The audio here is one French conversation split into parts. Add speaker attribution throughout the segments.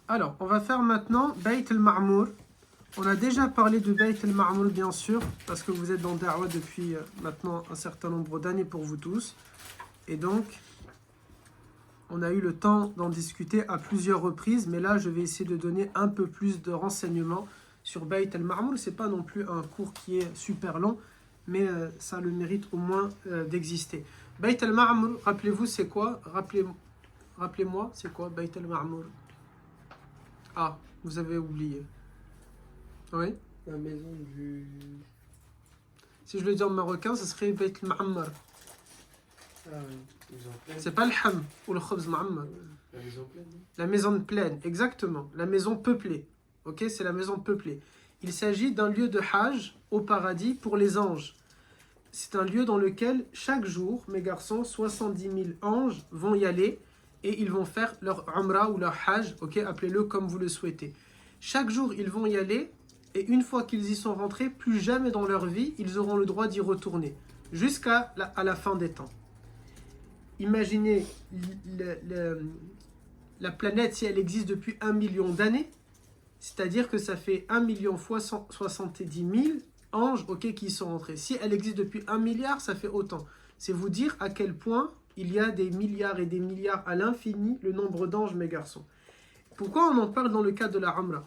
Speaker 1: Alors, on va faire maintenant Bayt al-Ma'mour. On a déjà parlé de Bayt al-Ma'mour, bien sûr, parce que vous êtes dans Da'wa depuis maintenant un certain nombre d'années pour vous tous. Et donc, on a eu le temps d'en discuter à plusieurs reprises, mais là, je vais essayer de donner un peu plus de renseignements sur Bayt al-Ma'mour. Ce n'est pas non plus un cours qui est super long, mais ça a le mérite au moins d'exister. Bayt al-Ma'mour, rappelez-vous, c'est quoi? Rappelez-moi, c'est quoi Bayt al-Ma'mour? Ah, vous avez oublié. Oui.
Speaker 2: La maison du...
Speaker 1: Si je le dis en marocain, ce serait Bayt al-Ma'ammar.
Speaker 2: Ah oui, maison pleine.
Speaker 1: C'est pas le ham ou le khobz ma'ammar.
Speaker 2: La maison pleine, non?
Speaker 1: La maison pleine, exactement. La maison peuplée. Ok, c'est la maison peuplée. Il s'agit d'un lieu de hajj au paradis pour les anges. C'est un lieu dans lequel chaque jour, mes garçons, 70 000 anges vont y aller et ils vont faire leur umrah ou leur hajj, ok, appelez-le comme vous le souhaitez. Chaque jour, ils vont y aller et une fois qu'ils y sont rentrés, plus jamais dans leur vie, ils auront le droit d'y retourner jusqu'à la fin des temps. Imaginez la planète si elle existe depuis 1 million d'années, c'est-à-dire que ça fait 1 million fois 70 000 anges qui y sont rentrés. Si elle existe depuis 1 milliard, ça fait autant. C'est vous dire à quel point il y a des milliards et des milliards à l'infini, le nombre d'anges, mes garçons. Pourquoi on en parle dans le cadre de la Umrah?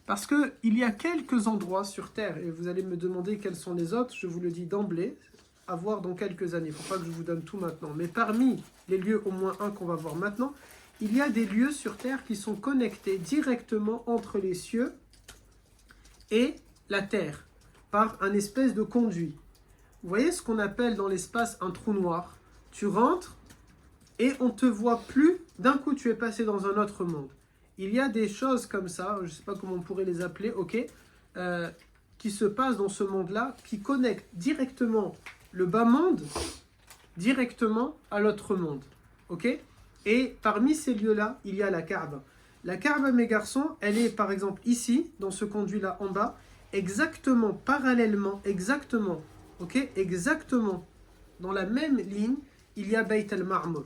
Speaker 1: Parce qu'il y a quelques endroits sur Terre, et vous allez me demander quels sont les autres, je vous le dis d'emblée, à voir dans quelques années. Il ne faut pas que je vous donne tout maintenant. Mais parmi les lieux, au moins un qu'on va voir maintenant, il y a des lieux sur Terre qui sont connectés directement entre les cieux et la Terre par un espèce de conduit. Vous voyez ce qu'on appelle dans l'espace un trou noir? Tu rentres et on ne te voit plus, d'un coup tu es passé dans un autre monde. Il y a des choses comme ça, je ne sais pas comment on pourrait les appeler, qui se passent dans ce monde-là, qui connectent directement le bas monde directement à l'autre monde. Et parmi ces lieux-là, il y a la Kaaba. La Kaaba, mes garçons, elle est par exemple ici, dans ce conduit-là en bas, exactement, parallèlement, exactement, dans la même ligne, il y a Bayt al-Ma'mour.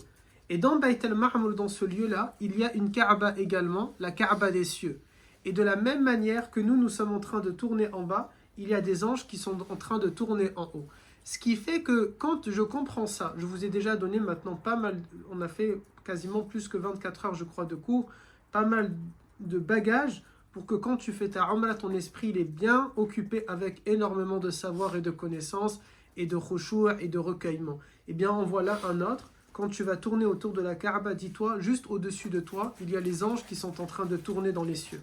Speaker 1: Et dans Bayt al-Ma'mour, dans ce lieu-là, il y a une Kaaba également, la Kaaba des cieux. Et de la même manière que nous sommes en train de tourner en bas, il y a des anges qui sont en train de tourner en haut. Ce qui fait que quand je comprends ça, je vous ai déjà donné maintenant pas mal, on a fait quasiment plus que 24 heures je crois de cours, pas mal de bagages pour que quand tu fais ta umrah, ton esprit il est bien occupé avec énormément de savoir et de connaissances et de khushu' et de recueillement. Eh bien en voilà un autre. Quand tu vas tourner autour de la Kaaba, dis-toi, juste au-dessus de toi, il y a les anges qui sont en train de tourner dans les cieux.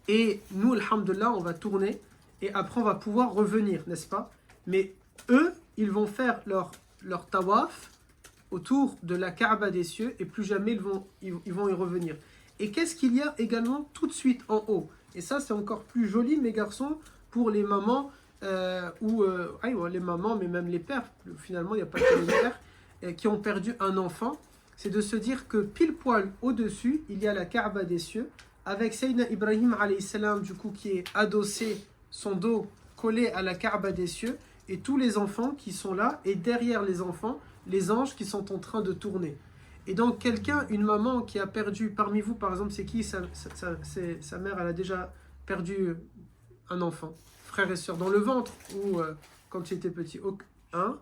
Speaker 1: Et nous, alhamdoulilah, on va tourner et après on va pouvoir revenir, n'est-ce pas? Mais eux, ils vont faire leur tawaf autour de la Kaaba des cieux et plus jamais ils vont y revenir. Et qu'est-ce qu'il y a également tout de suite en haut? Et ça, c'est encore plus joli, mes garçons, pour les mamans, les mamans, mais même les pères, finalement, il n'y a pas que les pères, qui ont perdu un enfant. C'est de se dire que pile poil au-dessus, il y a la Kaaba des cieux, avec Sayyidina Ibrahim, alayhi salam, du coup, qui est adossé, son dos collé à la Kaaba des cieux, et tous les enfants qui sont là, et derrière les enfants, les anges qui sont en train de tourner. Et donc quelqu'un, une maman qui a perdu, parmi vous par exemple, c'est qui? Sa mère, elle a déjà perdu un enfant, frère et soeur, dans le ventre, ou quand il était petit. 1,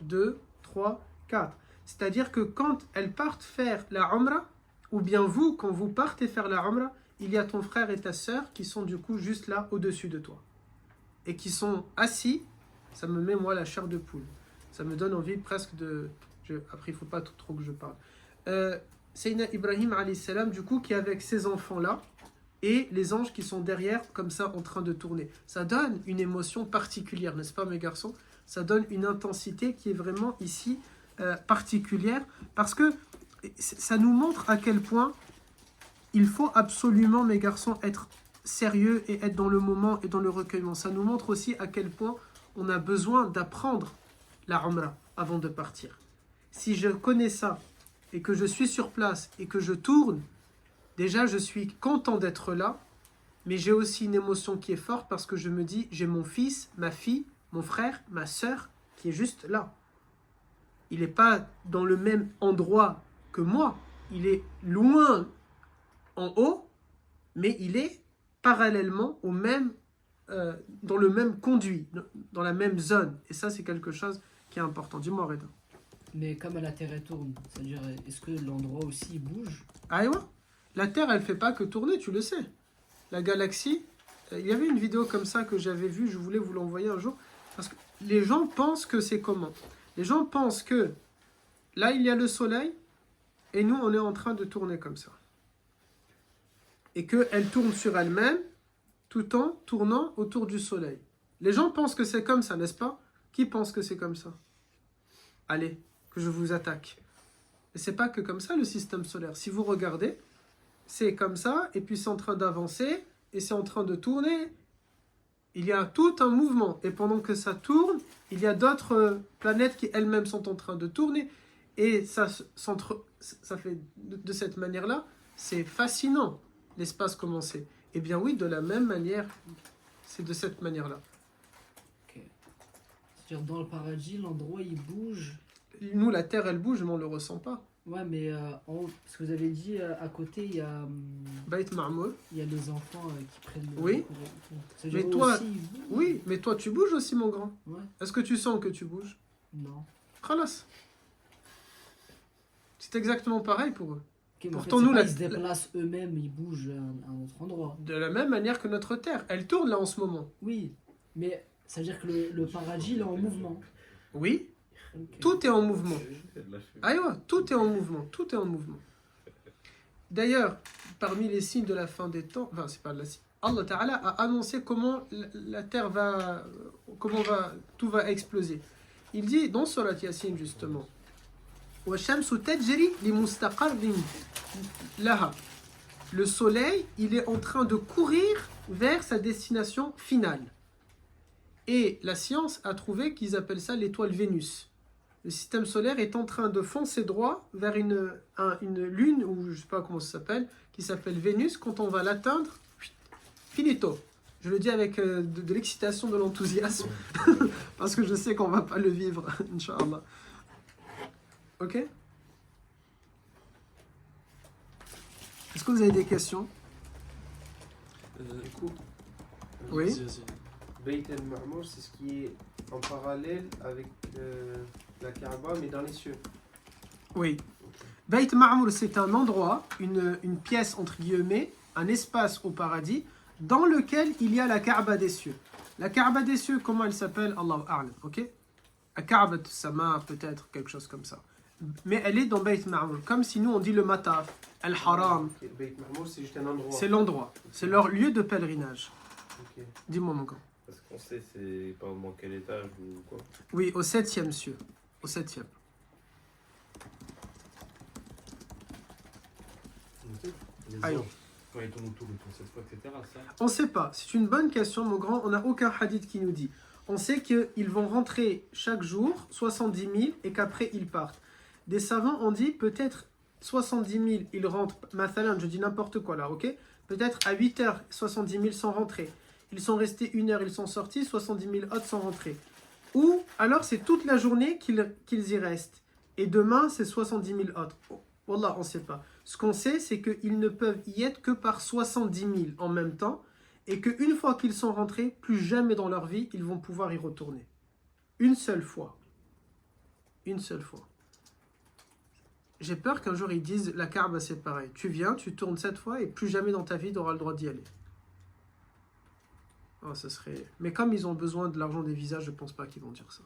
Speaker 1: 2, 3, 4. C'est-à-dire que quand elles partent faire la umrah, ou bien vous, quand vous partez faire la umrah, il y a ton frère et ta soeur qui sont du coup juste là, au-dessus de toi. Et qui sont assis. Ça me met, moi, la chair de poule. Ça me donne envie presque de... Après, il ne faut pas trop que je parle. Sayyidina Ibrahim, alayhi salam, du coup, qui est avec ses enfants-là, et les anges qui sont derrière, comme ça, en train de tourner. Ça donne une émotion particulière, n'est-ce pas, mes garçons? Ça donne une intensité qui est vraiment, ici, particulière, parce que ça nous montre à quel point il faut absolument, mes garçons, être sérieux et être dans le moment et dans le recueillement. Ça nous montre aussi à quel point on a besoin d'apprendre la umrah avant de partir. Si je connais ça et que je suis sur place et que je tourne, déjà je suis content d'être là, mais j'ai aussi une émotion qui est forte parce que je me dis, j'ai mon fils, ma fille, mon frère, ma soeur qui est juste là. Il n'est pas dans le même endroit que moi, il est loin en haut, mais il est parallèlement au même, dans le même conduit, dans la même zone. Et ça, c'est quelque chose qui est important. Dis-moi, Reda.
Speaker 3: Mais comme la Terre elle tourne, c'est-à-dire est-ce que l'endroit aussi il bouge?
Speaker 1: Ah, et ouais. La Terre, elle fait pas que tourner, tu le sais. La galaxie, il y avait une vidéo comme ça que j'avais vue, je voulais vous l'envoyer un jour, parce que les gens pensent que c'est comment? Les gens pensent que là, il y a le soleil, et nous, on est en train de tourner comme ça. Et qu'elle tourne sur elle-même, tout en tournant autour du soleil. Les gens pensent que c'est comme ça, n'est-ce pas? Qui pense que c'est comme ça? Allez, que je vous attaque. Et c'est pas que comme ça le système solaire. Si vous regardez, c'est comme ça, et puis c'est en train d'avancer, et c'est en train de tourner. Il y a tout un mouvement. Et pendant que ça tourne, il y a d'autres planètes qui elles-mêmes sont en train de tourner. Et ça fait de cette manière-là, c'est fascinant, l'espace comment c'est. Eh bien oui, de la même manière, c'est de cette manière-là.
Speaker 3: Ok. C'est-à-dire dans le paradis, l'endroit il bouge.
Speaker 1: Nous, la Terre, elle bouge, mais on ne le ressent pas.
Speaker 3: Ouais, mais ce que vous avez dit, à côté,
Speaker 1: Bait Ma'mour.
Speaker 3: il y a les enfants qui prennent le
Speaker 1: Oui.
Speaker 3: courant et tout.
Speaker 1: Mais
Speaker 3: C'est-à-dire eux
Speaker 1: toi-
Speaker 3: aussi, ils bougent.
Speaker 1: Oui, mais toi, tu bouges aussi, mon grand.
Speaker 3: Ouais,
Speaker 1: Est-ce que tu sens que tu bouges?
Speaker 3: non.
Speaker 1: Khalas. C'est exactement pareil pour eux.
Speaker 3: Ok, mais
Speaker 1: Pourtant,
Speaker 3: en fait,
Speaker 1: nous,
Speaker 3: c'est pas,
Speaker 1: la-
Speaker 3: ils se déplacent eux-mêmes, ils bougent à un autre endroit.
Speaker 1: De la même manière que notre Terre. Elle tourne là en ce moment.
Speaker 3: Oui, mais ça veut dire que le paradis il est en mouvement.
Speaker 1: Oui,
Speaker 3: Ok.
Speaker 1: tout est en mouvement. Ah ouais, tout est en mouvement. Tout est en mouvement. D'ailleurs, parmi les signes de la fin des temps, enfin, c'est pas la signe. Allah Ta'ala a annoncé comment la Terre va, tout va exploser. Il dit dans Surat Yasin justement, وَالشَّمْسُ تَجْرِي لِمُسْتَقَرٍّ لَهَا. Le soleil, il est en train de courir vers sa destination finale. Et la science a trouvé qu'ils appellent ça l'étoile Vénus. Le système solaire est en train de foncer droit vers une lune, ou je ne sais pas comment ça s'appelle, qui s'appelle Vénus. Quand on va l'atteindre, finito. Je le dis avec de l'excitation, de l'enthousiasme, parce que je sais qu'on ne va pas le vivre, Inch'Allah. Ok? Est-ce que vous avez des questions?
Speaker 2: Du coup,
Speaker 1: Oui.
Speaker 2: vas-y. Beit el-Ma'mour, c'est ce qui est en parallèle avec la Kaaba, mais dans les cieux.
Speaker 1: Oui. Beit Ma'mour, c'est un endroit, une pièce entre guillemets, un espace au paradis, dans lequel il y a la Kaaba des cieux. La Kaaba des cieux, comment elle s'appelle? Allahu A'lam, ok? La Kaaba Sama, peut-être, quelque chose comme ça. Mais elle est dans Beit Ma'mour, comme si nous on dit le Mataf, Al-Haram.
Speaker 2: Ok, Beit Ma'mour, c'est juste un endroit.
Speaker 1: C'est l'endroit, c'est leur lieu de pèlerinage.
Speaker 2: Ok.
Speaker 1: Dis-moi mon grand.
Speaker 4: Parce qu'on sait c'est par exemple quel étage ou quoi.
Speaker 1: Oui, au 7e cieux. Au 7e.
Speaker 4: Les
Speaker 1: Aïe.
Speaker 4: anges, quand ils tournent autour, ils tournent cette fois, etc. Ça.
Speaker 1: On ne sait pas. C'est une bonne question, mon grand. On n'a aucun hadith qui nous dit. On sait qu'ils vont rentrer chaque jour 70 000 et qu'après ils partent. Des savants ont dit peut-être 70 000 ils rentrent. Mathalan, je dis n'importe quoi là, ok? Peut-être à 8 heures, 70 000 sont rentrés. Ils sont restés 1 heure, ils sont sortis, 70 000 autres sont rentrés. Ou alors c'est toute la journée qu'ils y restent. Et demain, c'est 70 000 autres. Wallah, on ne sait pas. Ce qu'on sait, c'est qu'ils ne peuvent y être que par 70 000 en même temps. Et qu'une fois qu'ils sont rentrés, plus jamais dans leur vie, ils vont pouvoir y retourner. Une seule fois. Une seule fois. J'ai peur qu'un jour ils disent, la Kaaba c'est pareil. Tu viens, tu tournes 7 fois et plus jamais dans ta vie tu auras le droit d'y aller. Oh, ça serait... Mais comme ils ont besoin de l'argent des visas, je pense pas qu'ils vont dire ça.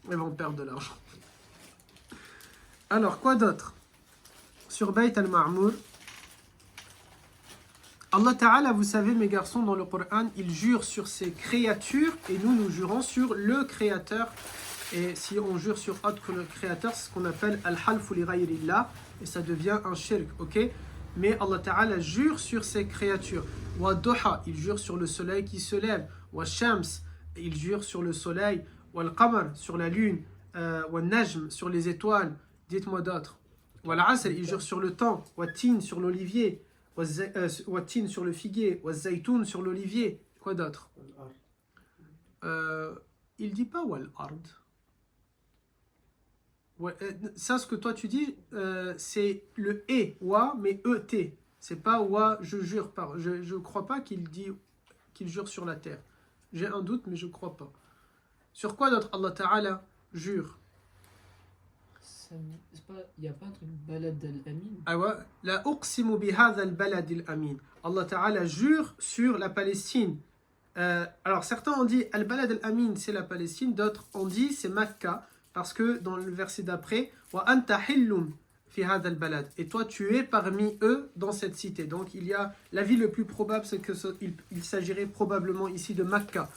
Speaker 1: Ils vont perdre de l'argent. Alors, quoi d'autre? Sur Bayt al-Ma'mour, Allah Ta'ala, vous savez mes garçons, dans le Coran, il jure sur ses créatures et nous jurons sur le Créateur. Et si on jure sur autre que le Créateur, c'est ce qu'on appelle Al-Halfu li ghayrillah et ça devient un shirk, ok? Mais Allah Ta'ala jure sur ses créatures. Wa duha, il jure sur le soleil qui se lève. Wa shams, il jure sur le soleil. Wa al-qamar, sur la lune. Wa najm, sur les étoiles. Dites-moi d'autres. Wa al-asr, il jure sur le temps. Wa tin, sur l'olivier. Wa tin, sur le figuier. Wa zaytoun, sur l'olivier. Quoi d'autre? Il dit pas wal ard. Ouais, ça, ce que toi tu dis, c'est le E, wa, mais E-T. C'est pas wa je jure par. Je crois pas qu'il dit qu'il jure sur la terre. J'ai un doute, mais je crois pas. Sur quoi d'autre Allah Ta'ala jure?
Speaker 3: Il n'y a pas un truc balad al-amin?
Speaker 1: Ah ouais. La uqsimu bihadha al-balad al-amin. Allah Ta'ala jure sur la Palestine. Alors certains ont dit al-balad al-amin c'est la Palestine, d'autres ont dit c'est Makkah parce que dans le verset d'après wa anta hillum fi hadha al-balad, et toi tu es parmi eux dans cette cité. Donc il y a l'avis le plus probable, c'est que il s'agirait probablement ici de Makkah.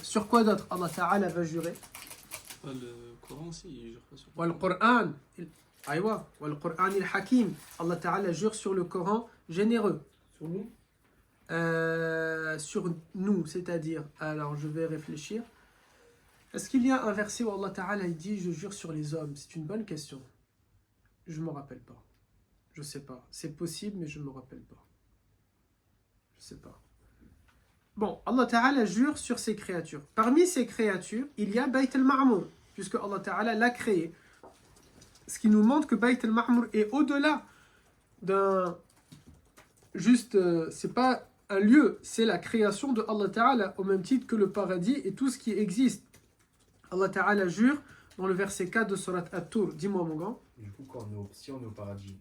Speaker 1: Sur quoi d'autre Allah Ta'ala va jurer?
Speaker 5: Le Coran aussi, il jure pas sur le
Speaker 1: Wal Qur'an, aywa, wal Qur'an al-Hakim. Allah Ta'ala jure sur le Coran généreux.
Speaker 2: Sur nous?
Speaker 1: Sur nous, c'est-à-dire, alors je vais réfléchir. Est-ce qu'il y a un verset où Allah Ta'ala dit je jure sur les hommes? C'est une bonne question. Je ne me rappelle pas. Je sais pas. C'est possible, mais je ne me rappelle pas. Je sais pas. Bon, Allah Ta'ala jure sur ses créatures. Parmi ces créatures, il y a Bayt al-Ma'mur, puisque Allah Ta'ala l'a créé. Ce qui nous montre que Bayt al-Ma'mur est au-delà d'un... Juste, c'est pas un lieu, c'est la création de Allah Ta'ala, au même titre que le paradis et tout ce qui existe. Allah Ta'ala jure dans le verset 4 de Surat At-Tur. Dis-moi mon grand.
Speaker 4: Du coup, si on est au paradis,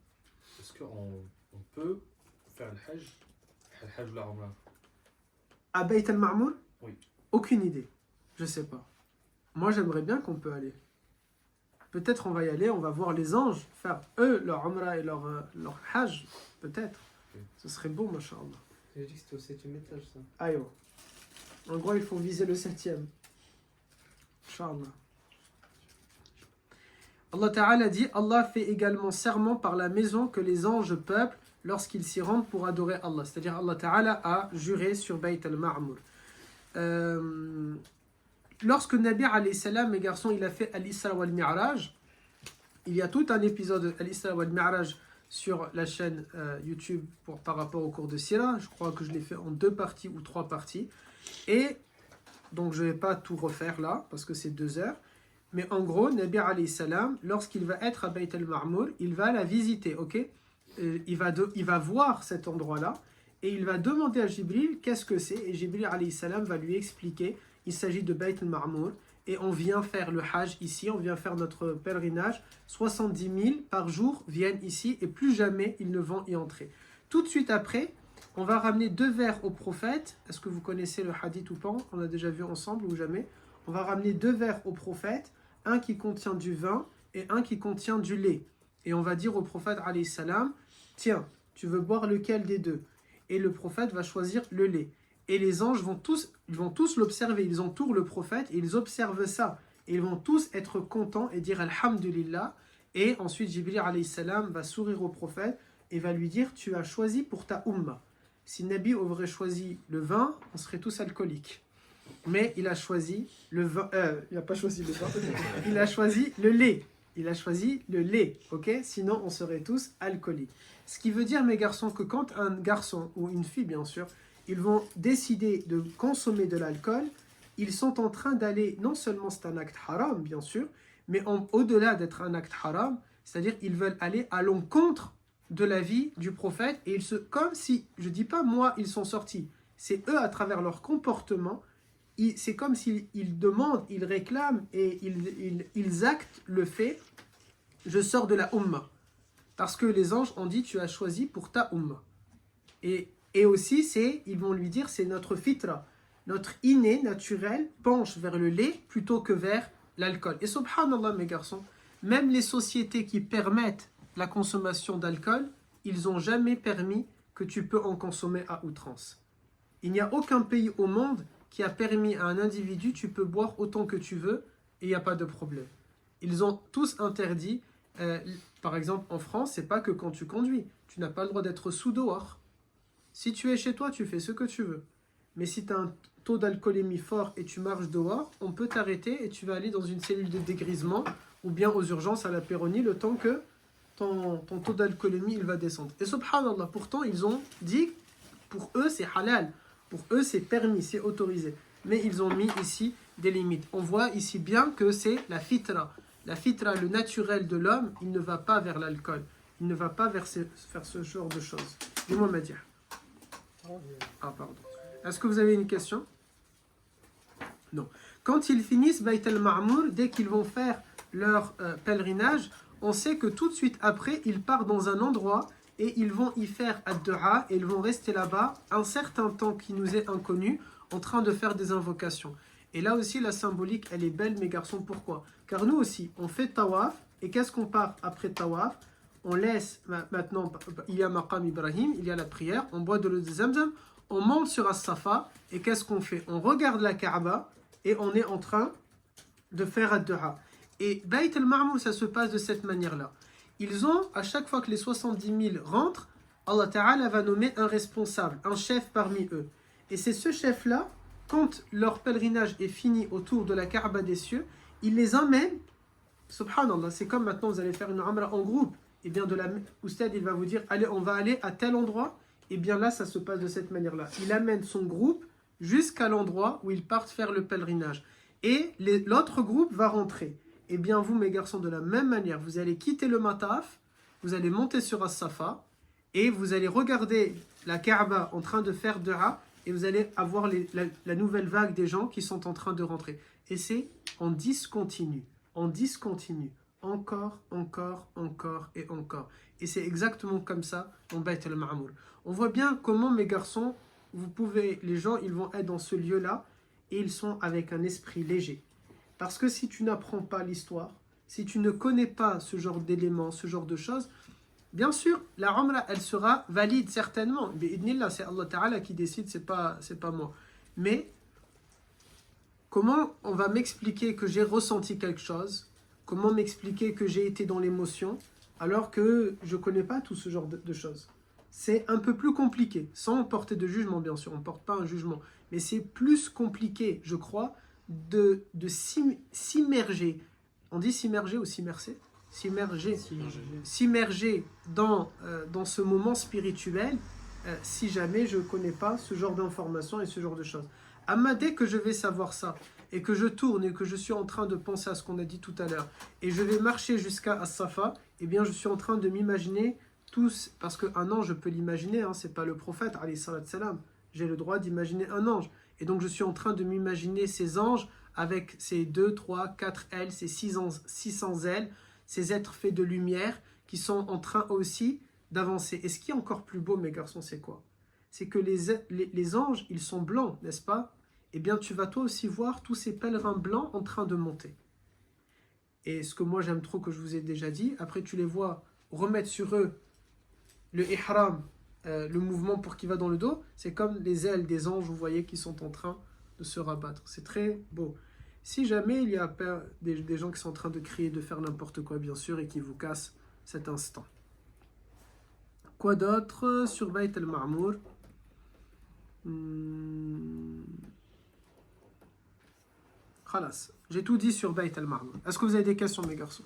Speaker 4: est-ce qu'on peut faire le Hajj ou la Umrah?
Speaker 1: À Bayt al-Ma'mur?
Speaker 4: Oui.
Speaker 1: Aucune idée. Je sais pas. Moi, j'aimerais bien qu'on peut aller. Peut-être on va y aller, on va voir les anges faire eux leur Umrah et leur Hajj. Peut-être.
Speaker 4: Ok.
Speaker 1: Ce serait beau, masha'Allah.
Speaker 2: J'ai dit que c'était au 7e étage, ça.
Speaker 1: Aïe. En gros, il faut viser le 7e. Inch'Allah. Allah Ta'ala dit, Allah fait également serment par la maison que les anges peuplent lorsqu'ils s'y rendent pour adorer Allah. C'est-à-dire Allah Ta'ala a juré sur Bayt al-Ma'mur. Lorsque Nabi alayhi salam, mes garçons, il a fait Al-Isra wal-Mi'raj, il y a tout un épisode de Al-Isra wal-Mi'raj sur la chaîne YouTube par rapport au cours de Sira. Je crois que je l'ai fait en 2 parties ou 3 parties. Et donc je ne vais pas tout refaire là, parce que c'est 2 heures. Mais en gros, Nabi alayhi salam, lorsqu'il va être à Bayt al-Ma'mur, il va la visiter, ok? Il va voir cet endroit-là et il va demander à Jibril qu'est-ce que c'est, et Jibril alayhi salam va lui expliquer. Il s'agit de Bayt al-Ma'mur et on vient faire le Hajj ici, on vient faire notre pèlerinage. 70 000 par jour viennent ici et plus jamais ils ne vont y entrer. Tout de suite après, on va ramener 2 verres au prophète. Est-ce que vous connaissez le hadith ou pas? On a déjà vu ensemble ou jamais? On va ramener 2 verres au prophète, un qui contient du vin et un qui contient du lait. Et on va dire au prophète alayhi salam, tiens, tu veux boire lequel des 2? Et le prophète va choisir le lait. Et les anges vont tous l'observer. Ils entourent le prophète et ils observent ça. Et ils vont tous être contents et dire Alhamdulillah. Et ensuite, Jibril alayhi salam va sourire au prophète et va lui dire, tu as choisi pour ta umma. Si Nabi aurait choisi le vin, on serait tous alcooliques. Mais il a choisi le vin. Il n'a pas choisi le vin. Il a choisi le lait. Il a choisi le lait, ok? Sinon, on serait tous alcooliques. Ce qui veut dire, mes garçons, que quand un garçon ou une fille, bien sûr, ils vont décider de consommer de l'alcool, ils sont en train d'aller, non seulement c'est un acte haram, bien sûr, mais au-delà d'être un acte haram, c'est-à-dire ils veulent aller à l'encontre de la vie du prophète, et comme si, je dis pas moi, ils sont sortis, c'est eux à travers leur comportement, c'est comme s'ils demandent, ils réclament et ils actent le fait, je sors de la umma. Parce que les anges ont dit, tu as choisi pour ta umma. Et aussi, ils vont lui dire, c'est notre fitra. Notre inné naturel penche vers le lait plutôt que vers l'alcool. Et subhanallah, mes garçons, même les sociétés qui permettent la consommation d'alcool, ils n'ont jamais permis que tu peux en consommer à outrance. Il n'y a aucun pays au monde qui a permis à un individu, tu peux boire autant que tu veux et il n'y a pas de problème. Ils ont tous interdit, par exemple en France, c'est pas que quand tu conduis, tu n'as pas le droit d'être sous dehors. Si tu es chez toi, tu fais ce que tu veux. Mais si tu as un taux d'alcoolémie fort et tu marches dehors, on peut t'arrêter et tu vas aller dans une cellule de dégrisement ou bien aux urgences à la Péronie le temps que ton taux d'alcoolémie il va descendre. Et subhanallah, pourtant ils ont dit, pour eux c'est halal, pour eux c'est permis, c'est autorisé. Mais ils ont mis ici des limites. On voit ici bien que c'est la fitra. La fitra, le naturel de l'homme, il ne va pas vers l'alcool. Il ne va pas faire ce genre de choses. Dis-moi, Madia. Ah, pardon. Est-ce que vous avez une question? Non. Quand ils finissent Bayt al-Ma'mour, dès qu'ils vont faire leur pèlerinage, on sait que tout de suite après, ils partent dans un endroit et ils vont y faire ad-du'a et ils vont rester là-bas un certain temps qui nous est inconnu en train de faire des invocations. Et là aussi, la symbolique, elle est belle, mes garçons. Pourquoi? Car nous aussi, on fait tawaf et qu'est-ce qu'on part après tawaf? On laisse, maintenant, il y a Maqam Ibrahim, il y a la prière, on boit de l'eau de Zamzam, on monte sur As-Safa et qu'est-ce qu'on fait? On regarde la Kaaba et on est en train de faire ad-du'a. Et Bayt al-Ma'mour, ça se passe de cette manière-là. Ils ont, à chaque fois que les 70 000 rentrent, Allah Ta'ala va nommer un responsable, un chef parmi eux. Et c'est ce chef-là, quand leur pèlerinage est fini autour de la Kaaba des cieux, il les emmène, subhanallah, c'est comme maintenant vous allez faire une umrah en groupe, et bien de la oustad, il va vous dire, allez, on va aller à tel endroit, et bien là, ça se passe de cette manière-là. Il amène son groupe jusqu'à l'endroit où ils partent faire le pèlerinage. Et l'autre groupe va rentrer. Et bien vous, mes garçons, de la même manière, vous allez quitter le mataf, vous allez monter sur As-Safa, et vous allez regarder la Kaaba en train de faire du'a, et vous allez avoir la nouvelle vague des gens qui sont en train de rentrer. Et c'est en discontinu, encore, encore, encore et encore. Et c'est exactement comme ça dans Bayt al-Ma'mour. On voit bien comment, mes garçons, les gens, ils vont être dans ce lieu-là, et ils sont avec un esprit léger. Parce que si tu n'apprends pas l'histoire, si tu ne connais pas ce genre d'éléments, ce genre de choses, bien sûr, la Umrah, elle sera valide certainement. Bi'idnillah, c'est Allah Ta'ala qui décide, c'est pas moi. Mais, comment on va m'expliquer que j'ai ressenti quelque chose? Comment m'expliquer que j'ai été dans l'émotion alors que je ne connais pas tout ce genre de choses? C'est un peu plus compliqué, sans porter de jugement bien sûr, on ne porte pas un jugement, mais c'est plus compliqué, je crois, de s'immerger. On dit s'immerger ou s'immerser? S'immerger dans ce moment spirituel si jamais je ne connais pas ce genre d'informations et ce genre de choses. Amma, dès que je vais savoir ça, et que je tourne et que je suis en train de penser à ce qu'on a dit tout à l'heure, et je vais marcher jusqu'à As-Safa, eh bien je suis en train de m'imaginer tous, parce qu'un ange, je peux l'imaginer, hein, c'est pas le prophète, alayhi salatu salam, j'ai le droit d'imaginer un ange. Et donc je suis en train de m'imaginer ces anges avec ces 2, 3, 4 ailes, ces 600 ailes, ces êtres faits de lumière qui sont en train aussi d'avancer. Et ce qui est encore plus beau, mes garçons, c'est quoi? C'est que les anges, ils sont blancs, n'est-ce pas? Eh bien, tu vas toi aussi voir tous ces pèlerins blancs en train de monter. Et ce que moi j'aime trop, que je vous ai déjà dit, après tu les vois remettre sur eux le ihram, le mouvement pour qui va dans le dos, c'est comme les ailes des anges, vous voyez, qui sont en train de se rabattre. C'est très beau. Si jamais il y a des gens qui sont en train de crier, de faire n'importe quoi, bien sûr, et qui vous cassent cet instant. Quoi d'autre sur Bayt al-Ma'mour? Khalas. J'ai tout dit sur Bayt al-Ma'mour. Est-ce que vous avez des questions, mes garçons?